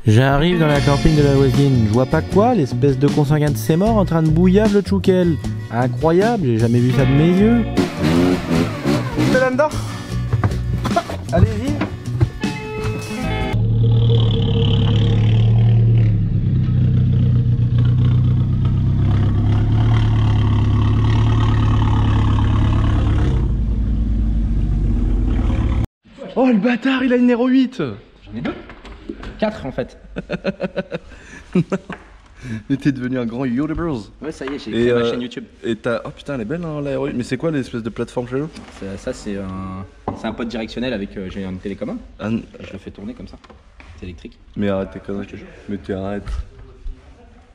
J'arrive dans la camping de la voisine, je vois pas quoi, l'espèce de consanguin de ses morts en train de bouillave le tchoukel. Incroyable, j'ai jamais vu ça de mes yeux. C'est là-dedans. Allez-y. Oh le bâtard, il a une Hero 8. J'en ai deux. 4 en fait. Non. Mais t'es devenu un grand YouTuber. Ouais, ça y est, j'ai créé ma chaîne YouTube. Et t'as... Oh putain, elle est belle hein, la Hero 8. Mais c'est quoi l'espèce de plateforme chez eux? Ça c'est un pod directionnel avec j'ai une télécommande. Ah, Je le fais tourner comme ça. C'est électrique. mais arrête tes conneries. Mais tu arrêtes.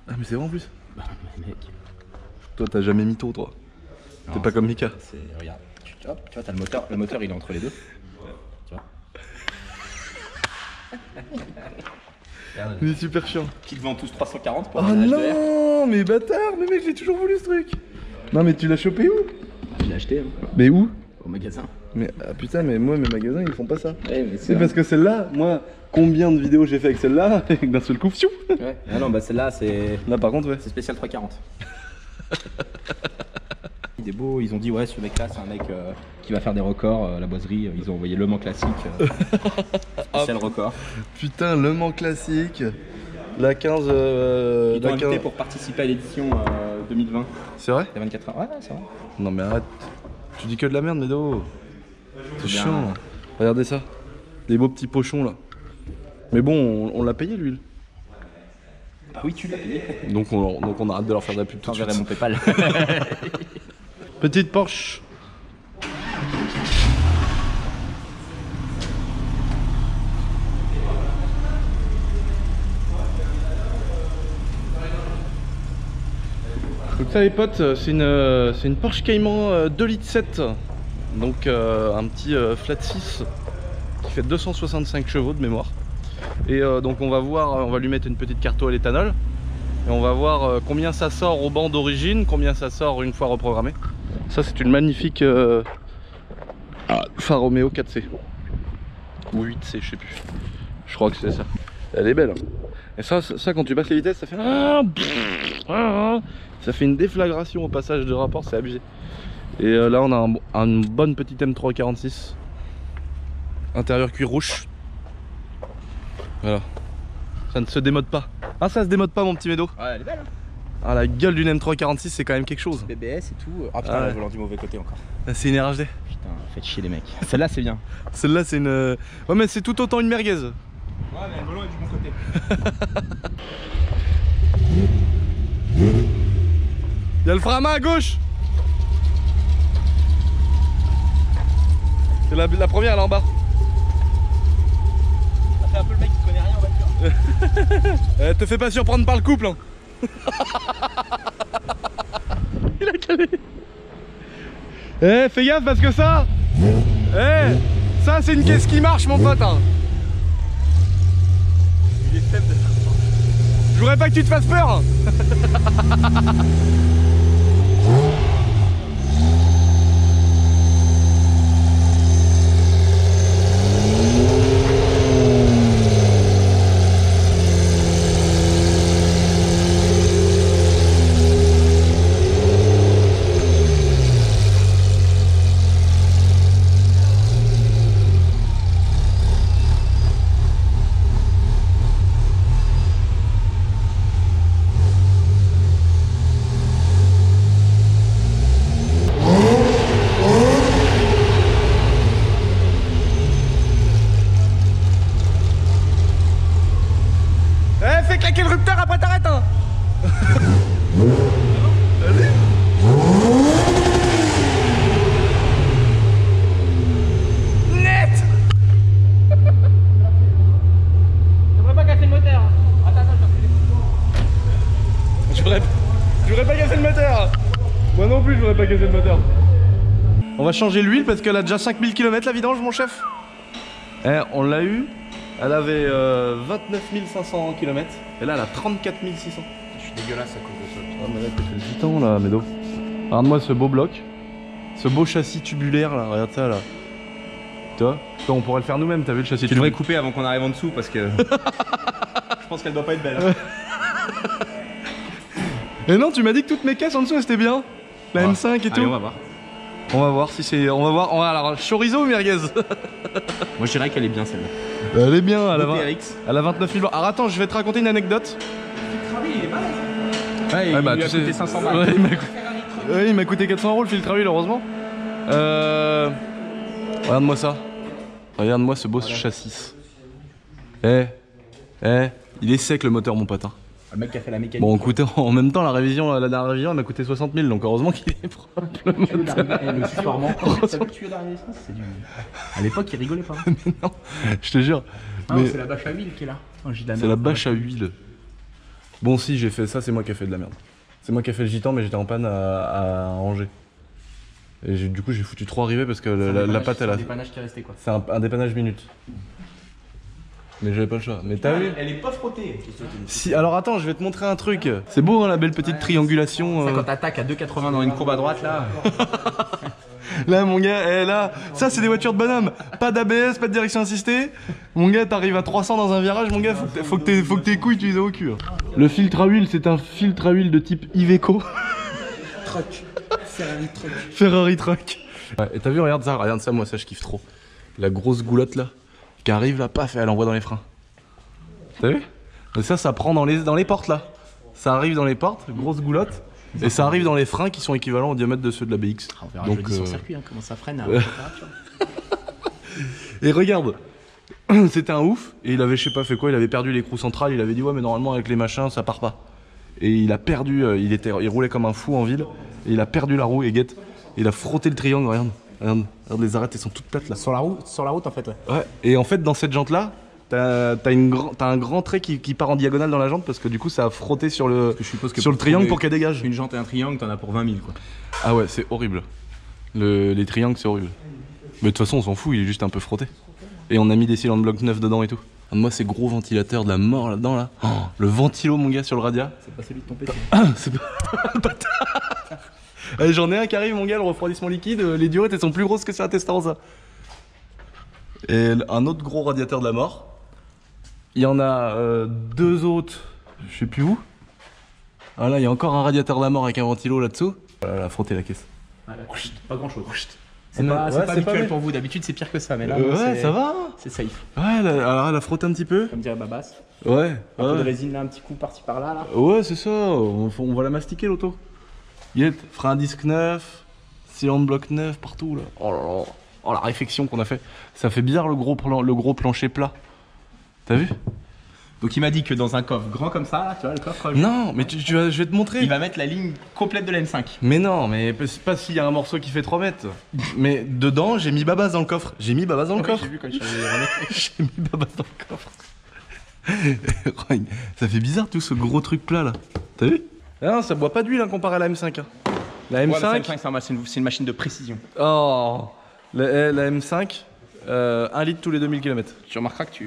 Ah mais c'est vrai en plus. Bah mec. Toi t'as jamais mytho toi. T'es pas comme Mika. Regarde. Hop, tu vois, t'as le moteur. Le moteur il est entre les deux. Tu vois. Regarde, Il est super chiant. petite ventouse 340 pour Oh un HDR. non, mais bâtard, mais mec j'ai toujours voulu ce truc. Non mais tu l'as chopé où? Je l'ai acheté hein, Mais où? au magasin. Mais ah, putain, mais moi mes magasins ils font pas ça. Ouais, mais C'est parce que celle-là, moi, combien de vidéos j'ai fait avec celle-là et d'un seul coup, fiou. Ouais. Ah non, bah celle-là c'est Là par contre, ouais. spécial 340. Il est beau, ils ont dit ouais ce mec là c'est un mec qui va faire des records, la boiserie, ils ont envoyé Le Mans classique, spécial record. Putain, Le Mans classique, la 15. Ils t'ont la invité 15... pour participer à l'édition 2020. C'est vrai? Il y a 24 heures, ouais c'est vrai. Non mais arrête, tu dis que de la merde, Médo. C'est Bien. chiant. Regardez ça, des beaux petits pochons là. Mais bon, on l'a payé l'huile. Bah oui tu l'as payé. Donc on arrête de leur faire de la pub tout de J'enverrai suite. mon Paypal. Petite Porsche. Donc ça les potes, c'est une Porsche Cayman 2 litres 7. Donc un petit flat 6 qui fait 265 chevaux de mémoire. Et donc on va lui mettre une petite carto à l'éthanol. Et on va voir combien ça sort au banc d'origine, combien ça sort une fois reprogrammé. Ça c'est une magnifique Alfa Romeo 4C. Ou 8C, je sais plus. Je crois que c'est ça. Elle est belle. Hein. Et ça quand tu passes les vitesses, ça fait... Ça fait une déflagration au passage de rapport, c'est abusé. Et là on a une bonne petite M346. Intérieur cuir rouge. Voilà. Ça ne se démode pas. Ah ça se démode pas mon petit Médo. Ouais elle est belle hein. Ah la gueule d'une M346 c'est quand même quelque chose. BBS et tout. Ah putain Ah ouais. le volant du mauvais côté encore. C'est une RHD. Putain faites chier les mecs. Celle-là c'est bien. Celle-là c'est une... Ouais mais c'est tout autant une merguez. Ouais mais le volant est du bon côté. Y'a le frein à main à gauche. C'est la première là en bas. Ça fait un peu le mec qui connaît rien en voiture. Te fais pas surprendre par le couple hein. Il a calé. Fais gaffe parce que ça ça c'est une caisse qui marche mon pote hein. Il est faible de faire ça. Je voudrais pas que tu te fasses peur hein. Fais claquer le rupteur après t'arrêtes hein. Allez. Net. J'aimerais pas casser le moteur. Attends, J'aurais pas cassé le moteur. Moi non plus j'aurais pas cassé le moteur. On va changer l'huile parce qu'elle a déjà 5000 km la vidange mon chef. On l'a eu. Elle avait 29 500 km et là elle a 34 600. Je suis dégueulasse à cause de ça. Ah mais là t'as fait le gitan là Médo. Regarde-moi ce beau bloc. Ce beau châssis tubulaire là, regarde ça là. Tu vois, on pourrait le faire nous-mêmes, t'as vu le châssis Tu devrais couper avant qu'on arrive en dessous parce que pense qu'elle doit pas être belle. Hein. Et non, tu m'as dit que toutes mes caisses en dessous c'était bien. La M5 et tout. Allez, on va voir. On va voir si c'est. On va voir. Alors, chorizo ou merguez? Moi je dirais qu'elle est bien celle-là. Elle est bien, elle a, TRX. elle a 29 000 balles. Alors attends, je vais te raconter une anecdote. Ouais, il bah, lui a tu coûté sais- 500 balles. Ouais, il m'a coûté 400 € le filtre à huile, heureusement. Regarde-moi ça. Regarde-moi ce beau châssis. Il est sec le moteur, mon pote. Hein. Le mec qui a fait la mécanique. Bon, écoutez, en même temps, la dernière révision, elle m'a coûté 60 000, donc heureusement qu'il est propre. Le moteur. Le supportement. T'as vu le tuyau d'arrivée d'essence? C'est du. À l'époque, il rigolait pas. Mais non, je te jure. Ah, Mais c'est la bâche à huile qui est là. Oh, j'ai de la c'est merde. la bâche à huile. Bon, si, j'ai fait ça, c'est moi qui ai fait de la merde. C'est moi qui ai fait le gitan, mais j'étais en panne à Angers. Et du coup, j'ai foutu 3 rivets parce que la pâte, elle a. C'est un dépannage qui est resté quoi. C'est un dépannage minute. Mais j'avais pas le choix. Mais t'as vu? Elle est pas frottée. Si, alors attends, je vais te montrer un truc. C'est beau, hein, la belle petite triangulation. Ça, quand t'attaques à 2,80 dans une courbe à droite là. Là, mon gars, là, ça, c'est des voitures de bonhomme. Pas d'ABS, pas de direction assistée. Mon gars, t'arrives à 300 dans un virage, mon gars, faut que tes couilles, tu les aies au cul. Hein. Le filtre à huile, c'est un filtre à huile de type Iveco. Truck. Ferrari truck. Ferrari truck. Ouais, et t'as vu, regarde ça, moi, ça, je kiffe trop. La grosse goulotte là, qui arrive là, paf, et elle envoie dans les freins. T'as vu? Et ça prend dans les portes là. Ça arrive dans les portes, grosse goulotte. Et ça arrive dans les freins qui sont équivalents au diamètre de ceux de la BX. On verra jeudi sur circuit, hein, comment ça freine à température. Et regarde, c'était un ouf. Et il avait, je sais pas fait quoi, il avait perdu l'écrou central. Il avait dit ouais, mais normalement avec les machins, ça part pas. Et il a perdu, il roulait comme un fou en ville. Et il a perdu la roue et guette. Il a frotté le triangle, regarde les arêtes, elles sont toutes plates là. Sur la route en fait, ouais. Ouais. Et en fait, dans cette jante là, t'as un grand trait qui part en diagonale dans la jante parce que du coup ça a frotté sur le triangle pour qu'elle dégage. Une jante et un triangle, t'en as pour 20 000 quoi. Ah ouais, c'est horrible. Les triangles, c'est horrible. Mais de toute façon, on s'en fout, il est juste un peu frotté. Et on a mis des cylindres blocs neufs dedans et tout. Moi, ces gros ventilateurs de la mort là-dedans là. Oh, le ventilo, mon gars, sur le radiat. C'est pas celui de ton PC. C'est pas. Bâtard. Allez, j'en ai un qui arrive, mon gars, le refroidissement liquide. Les durettes, elles sont plus grosses que sur la Testarossa. Et un autre gros radiateur de la mort. Il y en a deux autres, je sais plus où. Ah là, il y a encore un radiateur de la mort avec un ventilo là-dessous. Voilà, frotter la caisse. Ah, pas grand chose. C'est pas habituel mal. pour vous, d'habitude c'est pire que ça, mais là Ouais, ça va. c'est safe. Ouais, alors elle a frotté un petit peu. Comme dirait Babas. Ouais. Un peu de résine là, un petit coup par-ci par-là. Là. Ouais, c'est ça. On va la mastiquer l'auto. Frein à disque neuf, cylindre bloc neuf partout là. Oh là là. Oh la réflexion qu'on a fait. Ça fait bizarre le gros plancher plat. T'as vu? Donc il m'a dit que dans un coffre grand comme ça, là, tu vois le coffre. Non, mais je vais te montrer. Il va mettre la ligne complète de la M5. Mais non, mais c'est pas s'il y a un morceau qui fait 3 mètres. Mais dedans, j'ai mis Babas dans le coffre. J'ai mis Babas dans le coffre. J'ai vu quand je suis arrivé. J'ai mis Babas dans le coffre. Ça fait bizarre tout ce gros truc plat là. T'as vu? Ah non, ça boit pas d'huile hein, comparé à la M5. Hein. La M5. Ouais, la M5 c'est une machine de précision. Oh, la M5, 1 litre tous les 2000 km. Tu remarqueras que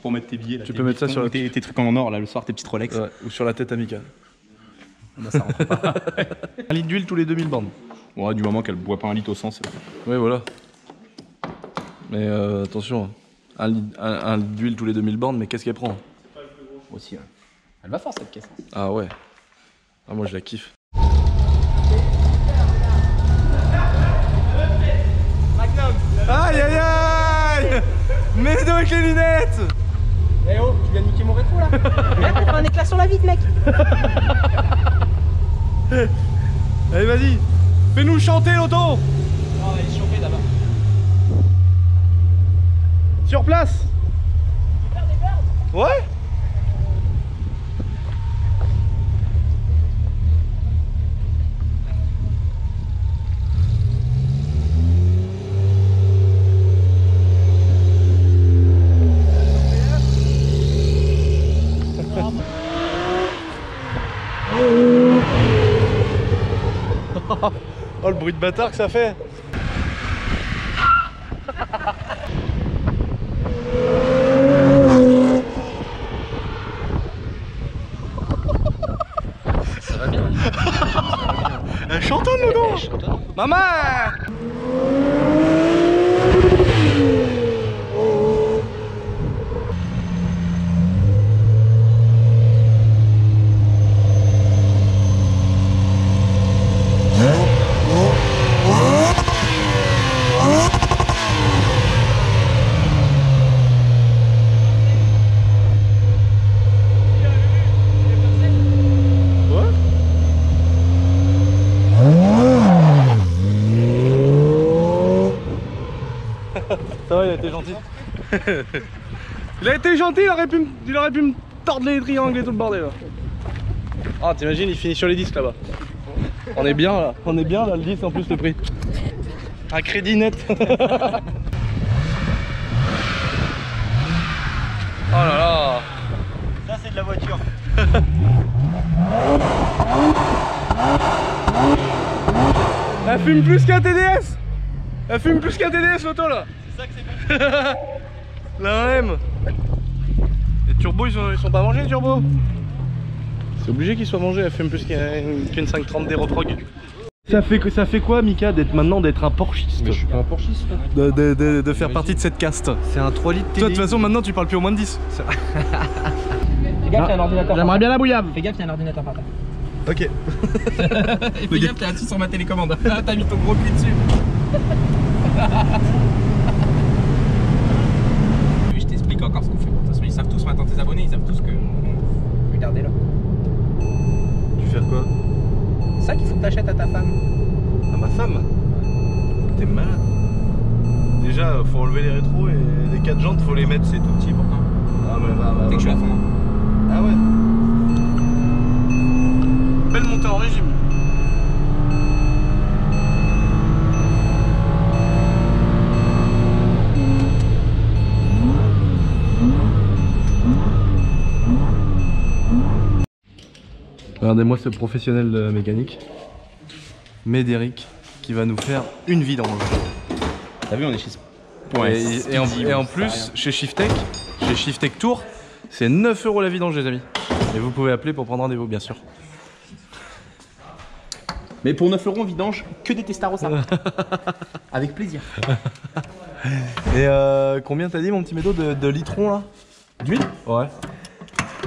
pour mettre tes billets là, Tu peux mettre ça sur tes trucs en or là le soir, tes petites Rolex. Ouais, ou sur la tête Amica. Bah, ça rentre pas. 1 litre d'huile tous les 2000 bornes. Ouais, du moment qu'elle boit pas un litre au 100, c'est bon. Oui, voilà. Mais attention, 1 litre d'huile tous les 2000 bornes, mais qu'est-ce qu'elle prend? Aussi, ouais. Elle va fort cette caisse. Ah ouais. Ah, moi je la kiffe. Aïe aïe aïe! Mets-nous avec les lunettes! Eh oh, tu viens de niquer mon rétro là. On fait un éclat sur la vitre, mec. Allez vas-y! Fais-nous chanter l'auto! Non, on va aller se chauffer d'abord. Sur place! Ouais? Oh le bruit de bâtard que ça fait. Ça va bien. Elle chantonne le dos. Maman. a été gentil. Il a été gentil, il aurait pu me tordre les triangles et tout le bordel là. Ah t'imagines, il finit sur les disques là-bas. On est bien là, le 10 en plus le prix. Un crédit net. Oh là là. Ça c'est de la voiture. Elle fume plus qu'un TDS. Elle fume plus qu'un TDS l'auto là. C'est ça que c'est bon. La même. Les turbos ils sont pas mangés les turbos. C'est obligé qu'ils soient mangés, elle fume plus qu'une 530 d'Aeroprog. Ça fait quoi Mika d'être un porschiste? Mais je suis pas un porschiste. De faire partie de cette caste. C'est un 3 litres TDI. Toi de toute façon maintenant tu parles plus au moins de 10. Fais gaffe, il y a un ordinateur. J'aimerais bien la bouillave. Fais gaffe, il y a un ordinateur par terre. Ok. Et fais gaffe, t'as assis sur ma télécommande. T'as mis ton gros cul dessus. Je t'explique encore ce qu'on fait. De toute façon, ils savent tous maintenant, tes abonnés, ils savent tous que. Regardez là. Tu fais quoi? C'est ça qu'il faut que t'achètes à ta femme. À ma femme? T'es malade. Déjà faut enlever les rétros et les 4 jantes faut les mettre, c'est tout petit pourtant. Ah mais bah. Dès que je suis à fond. Ah ouais. Belle montée en régime. Regardez-moi ce professionnel de mécanique, Médéric, qui va nous faire une vidange. T'as vu, on est chez Et en plus, chez Shiftech Tour, c'est 9 € la vidange les amis. Et vous pouvez appeler pour prendre rendez-vous bien sûr. Mais pour 9 € on vidange que des Testarossa. Avec plaisir. Et combien t'as dit mon petit médo de litrons là? D'huile? Ouais.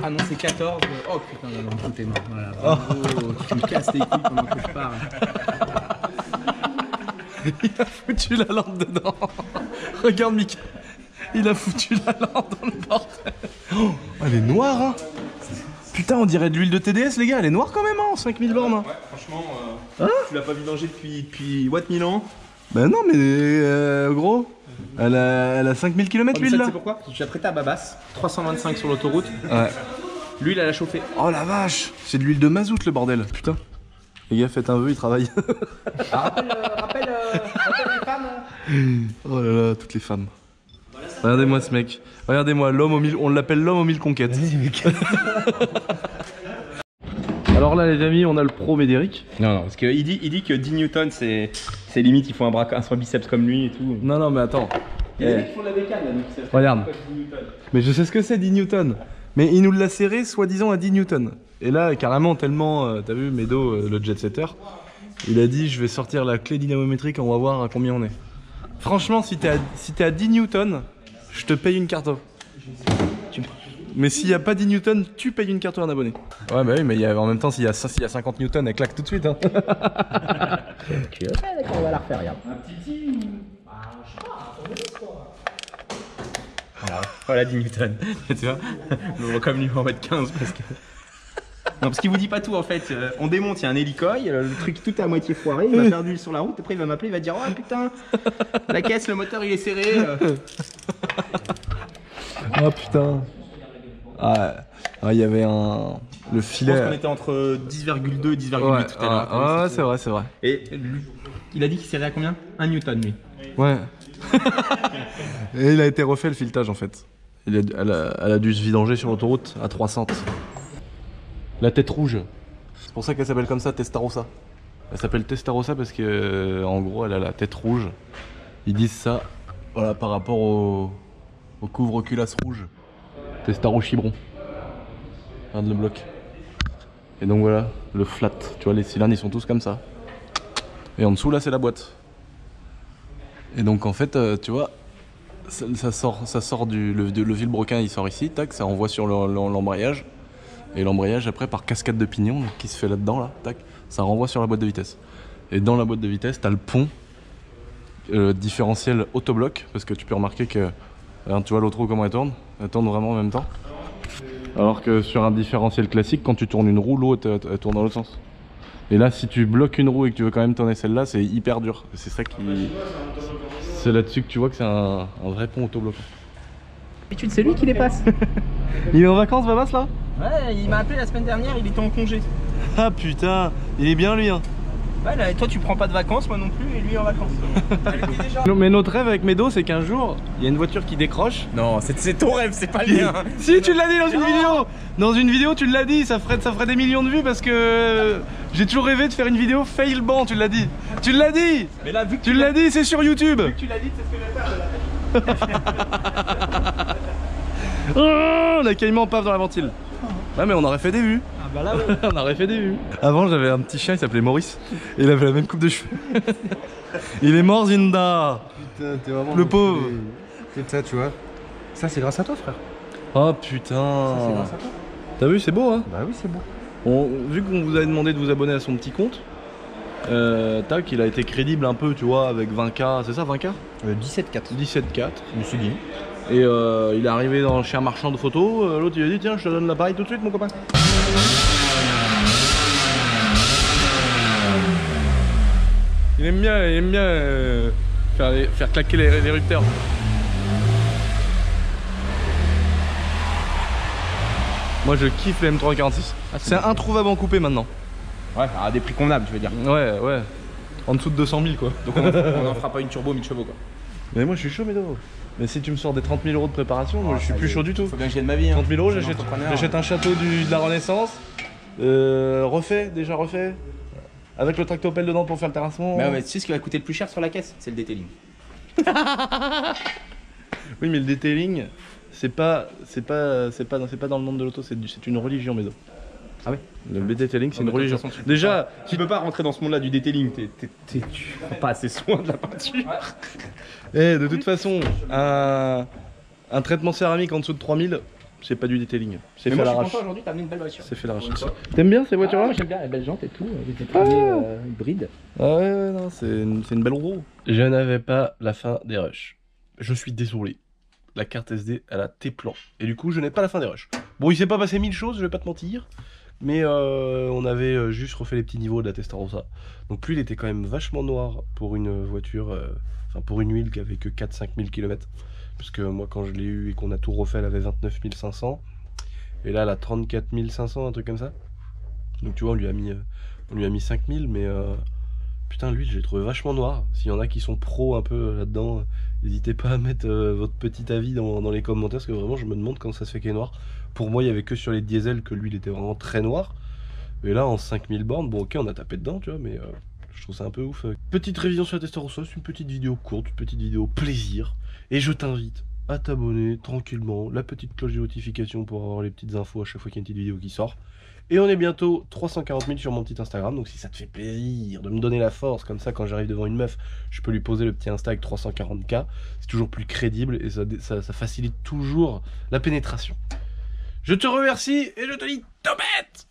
Ah non, c'est 14. Oh putain, non, tout est mort. Voilà, bravo. Tu me casses les couilles pendant que je parle. Il a foutu la lampe dedans. Regarde Mika. Il a foutu la lampe dans le bordel. Oh, elle est noire hein. Putain, on dirait de l'huile de TDS les gars, elle est noire quand même hein, 5000 bornes. Ouais, franchement, tu l'as pas vidangé depuis what 1000 ans? Bah non mais gros, elle a 5000 km l'huile là. C'est pourquoi? Parce que tu as prêté à Babas, 325 sur l'autoroute. Ouais. L'huile elle a chauffé. Oh la vache, c'est de l'huile de mazout le bordel, putain. Les gars, faites un vœu, ils travaillent. Rappelle les femmes. Oh là là, toutes les femmes. Regardez-moi ce mec. Regardez-moi, l'homme aux 1000, on l'appelle l'homme aux 1000 conquêtes. Alors là les amis, on a le pro Médéric. Non, parce qu'il dit que 10 newtons c'est limite, il faut un sur biceps comme lui et tout. Non mais attends. Il y a des mecs qui font de la bécane là, donc ça fait Regarde. pas 10 newtons. Mais je sais ce que c'est 10 newtons. Mais il nous l'a serré soi-disant à 10 newtons. Et là carrément tellement, t'as vu Médo, le jet setter, il a dit je vais sortir la clé dynamométrique, on va voir à combien on est. Franchement si t'es à 10 newtons, je te paye une carte. Mais s'il n'y a pas 10 newtons, tu payes une carte en abonné. Ouais bah oui, mais en même temps s'il y a 50 newtons, elle claque tout de suite hein. Ok, d'accord, on va la refaire, regarde. Un petit voilà 10 newtons. Tu vois, on va comme lui en mettre 15 parce que. Non, parce qu'il vous dit pas tout en fait. On démonte, il y a un hélicoï, le truc tout est à moitié foiré, il va faire d'huile sur la route, après il va m'appeler, il va dire oh putain, la caisse, le moteur il est serré. Oh putain. Ah, il y avait le filet. Je pense qu'on était entre 10,2 et 10,8 tout à l'heure. Ouais, c'est vrai. Et lui, il a dit qu'il serrait à combien? 1 newton lui. Ouais. Et il a été refait le filetage en fait. Elle a dû se vidanger sur l'autoroute à 300. La tête rouge. C'est pour ça qu'elle s'appelle comme ça, Testarossa. Elle s'appelle Testarossa parce que en gros elle a la tête rouge. Ils disent ça voilà, par rapport au couvre-culasse rouge. Testaro Chibron. Regarde le bloc. Et donc voilà, le flat. Tu vois les cylindres ils sont tous comme ça. Et en dessous là c'est la boîte. Et donc en fait tu vois ça sort le vilebrequin il sort ici, tac, ça envoie sur l'embrayage. Et l'embrayage après par cascade de pignons qui se fait là-dedans là, tac, ça renvoie sur la boîte de vitesse. Et dans la boîte de vitesse t'as le pont différentiel autobloc parce que tu peux remarquer que regarde, tu vois l'autre roue comment elle tourne vraiment en même temps. Alors que sur un différentiel classique quand tu tournes une roue l'autre elle tourne dans l'autre sens. Et là si tu bloques une roue et que tu veux quand même tourner celle-là c'est hyper dur. C'est ça qui C'est là-dessus que tu vois que c'est un vrai pont autobloquant. D'habitude, c'est lui qui les passe. Il est en vacances, Babas, là? Ouais, il m'a appelé la semaine dernière, il était en congé. Ah putain, il est bien lui, hein. Ouais, là, toi tu prends pas de vacances, moi non plus, et lui en vacances. Non, mais notre rêve avec Médo, c'est qu'un jour, il y a une voiture qui décroche. Non, c'est ton rêve, c'est pas le mien. Si, tu l'as dit dans une vidéo. Dans une vidéo, tu l'as dit, ça ferait des millions de vues parce que j'ai toujours rêvé de faire une vidéo fail ban, tu l'as dit. Tu l'as dit. Mais là, vu que tu l'as dit, c'est sur YouTube. Vu que tu l'as dit, c'est ce que je vais faire. Oh, la caïman paf dans la ventile. Ouais, mais on aurait fait des vues. Ah bah là, ouais. On aurait fait des vues. Avant, j'avais un petit chien, il s'appelait Maurice. Et il avait la même coupe de cheveux. Il est mort, Zinda. Putain, t'es vraiment le pauvre. C'est ça, tu vois. Ça, c'est grâce à toi, frère. Oh putain. Ça, c'est grâce à toi. T'as vu, c'est beau, hein? Bah oui, c'est beau. Vu qu'on vous avait demandé de vous abonner à son petit compte, tac, il a été crédible un peu, tu vois, avec 20K, c'est ça, 20K? 17,4. 17,4. Je me suis dit. Et il est arrivé chez un marchand de photos, l'autre il a dit tiens je te donne l'appareil tout de suite mon copain. Il aime bien faire claquer les rupteurs. Moi je kiffe les M346. C'est introuvable en coupé maintenant. Ouais, à des prix convenables, tu veux dire. Ouais, ouais. En dessous de 200 000 quoi. Donc on n'en fera pas une turbo 1000 chevaux quoi. Mais moi je suis chaud Médo. Mais si tu me sors des 30 000 € de préparation, moi je suis plus chaud du tout. Faut bien que j'ai de ma vie. 30 000 €, j'achète un château de la Renaissance. Déjà refait. Avec le tractopelle dedans pour faire le terrassement. Mais tu sais ce qui va coûter le plus cher sur la caisse? C'est le detailing. Oui mais le detailing, c'est pas dans le monde de l'auto, c'est une religion Médo. Ah ouais. Le detailing c'est une religion. Façon, Déjà, tu peux pas rentrer dans ce monde là du detailing, tu prends pas assez soin de la peinture. Et de toute façon, un traitement céramique en dessous de 3000, c'est pas du detailing. C'est fait à l'arrache. Aujourd'hui, t'as amené une belle voiture. C'est fait à l'arrache. T'aimes bien ces voitures-là? J'aime bien les belles jantes et tout, les étriers hybrides. Ah ouais, non, c'est une belle roue. Je n'avais pas la fin des rushs. Je suis désolé. La carte SD, elle a T-plan. Et du coup, je n'ai pas la fin des rushs. Bon, il s'est pas passé 1000 choses, je vais pas te mentir. Mais on avait juste refait les petits niveaux de la Testarossa. Donc lui, il était quand même vachement noir pour une voiture, enfin pour une huile qui avait que 4-5 000 km. Parce que moi, quand je l'ai eu et qu'on a tout refait, elle avait 29 500. Et là, elle a 34 500, un truc comme ça. Donc tu vois, on lui a mis 5000, mais putain, lui, je l'ai trouvé vachement noir. S'il y en a qui sont pros un peu là-dedans, n'hésitez pas à mettre votre petit avis dans les commentaires, parce que vraiment, je me demande comment ça se fait qu'il est noir. Pour moi, il y avait que sur les diesels que lui, il était vraiment très noir. Et là, en 5000 bornes, bon, ok, on a tapé dedans, tu vois, mais je trouve ça un peu ouf. Petite révision sur la Testarossa, c'est une petite vidéo courte, une petite vidéo plaisir. Et je t'invite à t'abonner tranquillement, la petite cloche de notification pour avoir les petites infos à chaque fois qu'il y a une petite vidéo qui sort. Et on est bientôt 340 000 sur mon petit Instagram, donc si ça te fait plaisir de me donner la force, comme ça quand j'arrive devant une meuf, je peux lui poser le petit Insta avec 340K, c'est toujours plus crédible et ça facilite toujours la pénétration. Je te remercie et je te dis topette.